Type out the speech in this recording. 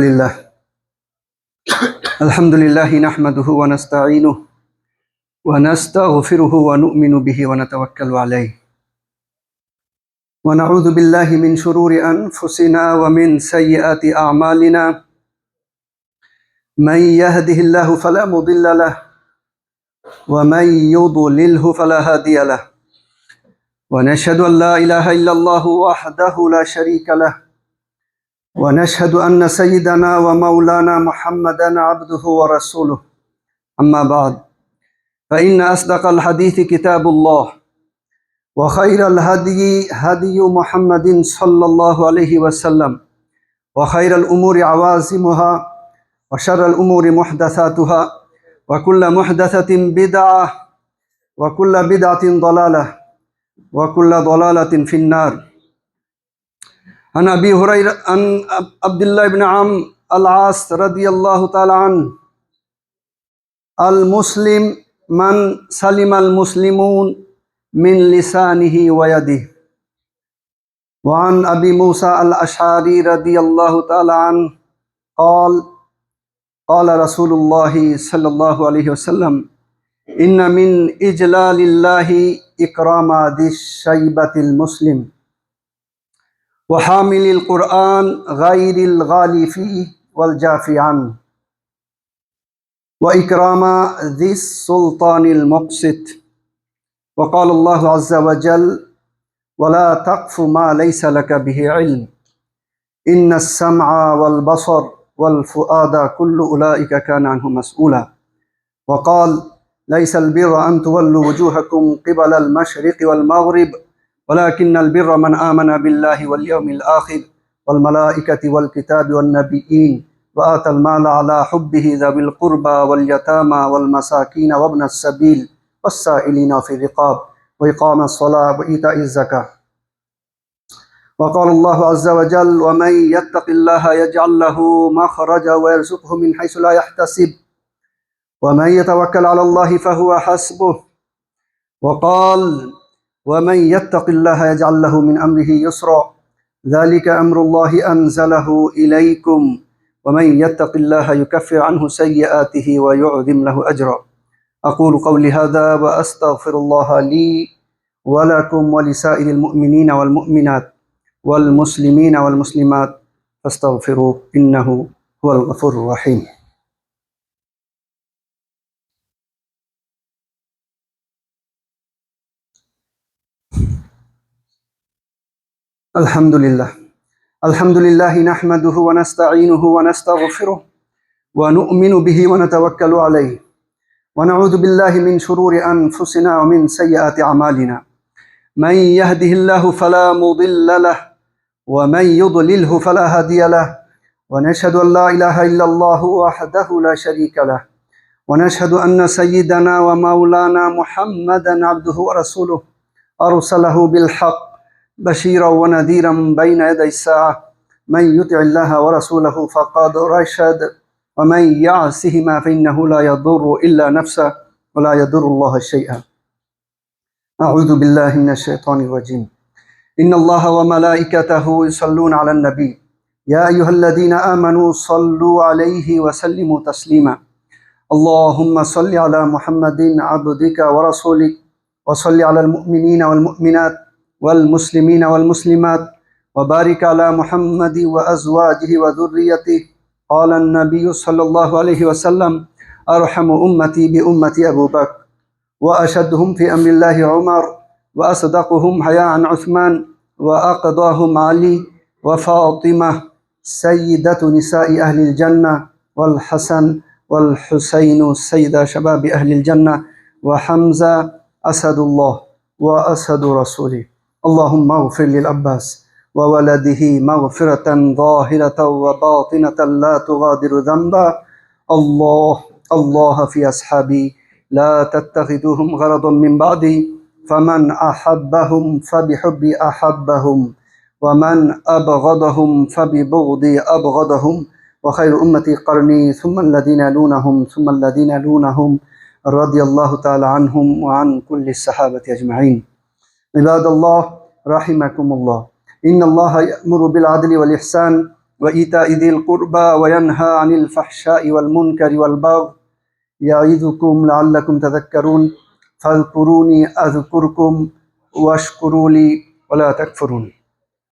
لله الحمد لله نحمده ونستعينه ونستغفره ونؤمن به ونتوكل عليه ونعوذ بالله من شرور أنفسنا ومن سيئات أعمالنا من يهده الله فلا مضل له ومن يضلله فلا هادي له ونشهد أن لا إله إلا الله وحده لا شريك له ونشهد أن سيدنا ومولانا محمدا عبده ورسوله أما بعد فإن أصدق الحديث كتاب الله وخير الهدي هدي محمد صلى الله عليه وسلم وخير الأمور عوازمها وشر الأمور محدثاتها وكل محدثة بدعة وكل بدعة ضلالة وكل ضلالة في النار. عن أبي هريرة عن عبد الله بن عمرو العاص رضي الله تعالى عنه المسلم من سلم المسلمون من لسانه ويده. وعن أبي موسى الأشعري رضي الله تعالى عنه قال قال رسول الله صلى الله عليه وسلم إن من إجلال الله إكرام ذي الشيبة المسلم وحامل القرآن غير الغالي فيه والجافي عنه وإكرام ذي السلطان المقسط. وقال الله عز وجل ولا تقف ما ليس لك به علم إن السمع والبصر والفؤاد كل أولئك كان عنه مسؤولا. وقال ليس البر أن تولوا وجوهكم قبل المشرق والمغرب ولكن البر من آمن بالله واليوم الآخر والملائكة والكتاب والنبيين وآتى المال على حبه ذوي القربى واليتامى والمساكين وابن السبيل والسائلين في الرقاب وإقام الصلاة وإيتاء الزكاة. وقال الله عز وجل ومن يتق الله يجعل له مخرجا ويرزقه من حيث لا يحتسب ومن يتوكل على الله فهو حسبه. وقال ومن يتق الله يجعل له من أمره يسرا ذلك أمر الله أنزله إليكم ومن يتق الله يكفر عنه سيئاته ويعظم له أجرا. أقول قولي هذا وأستغفر الله لي ولكم ولسائر المؤمنين والمؤمنات والمسلمين والمسلمات فاستغفروه إنه هو الغفور الرحيم. الحمد لله نحمده ونستعينه ونستغفره ونؤمن به ونتوكل عليه ونعوذ بالله من شرور أنفسنا ومن سيئات أعمالنا من يهده الله فلا مضل له ومن يضلله فلا هادي له ونشهد أن لا إله إلا الله وحده لا شريك له ونشهد أن سيدنا ومولانا محمدا عبده ورسوله أرسله بالحق بشيرا ونذيرا بين يدي الساعة من يطع الله ورسوله فقد رشد ومن يعصهما فإنه لا يضر إلا نفسه ولا يضر الله شيئا. أعوذ بالله من الشيطان الرجيم. إن الله وملائكته يصلون على النبي يا أيها الذين آمنوا صلوا عليه وسلموا تسليما. اللهم صل على محمد عبدك ورسولك وصل على المؤمنين والمؤمنات والمسلمين والمسلمات وبارك على محمد وأزواجه وذريته. قال النبي صلى الله عليه وسلم أرحم أمتي بأمتي أبو بكر وأشدهم في أمر الله عمر وأصدقهم حياء عثمان وأقضاهم علي وفاطمة سيدة نساء أهل الجنة والحسن والحسين سيد شباب أهل الجنة وحمزة أسد الله وأسد رسوله. اللهم اغفر للعباس وولده مغفرة ظاهرة وباطنة لا تغادر ذنبا. الله في أصحابي لا تتخذوهم غرضا من بعدي فمن أحبهم فبحبي أحبهم ومن أبغضهم فببغضي أبغضهم وخير أمتي قرني ثم الذين يلونهم ثم الذين يلونهم رضي الله تعالى عنهم وعن كل الصحابة أجمعين. عباد الله رحمكم الله. إن الله يأمر بالعدل والإحسان وإيتاء ذي القربى وينهى عن الفحشاء والمنكر والبغي يعظكم لعلكم تذكرون فاذكروني أذكركم واشكروا لي ولا تكفرون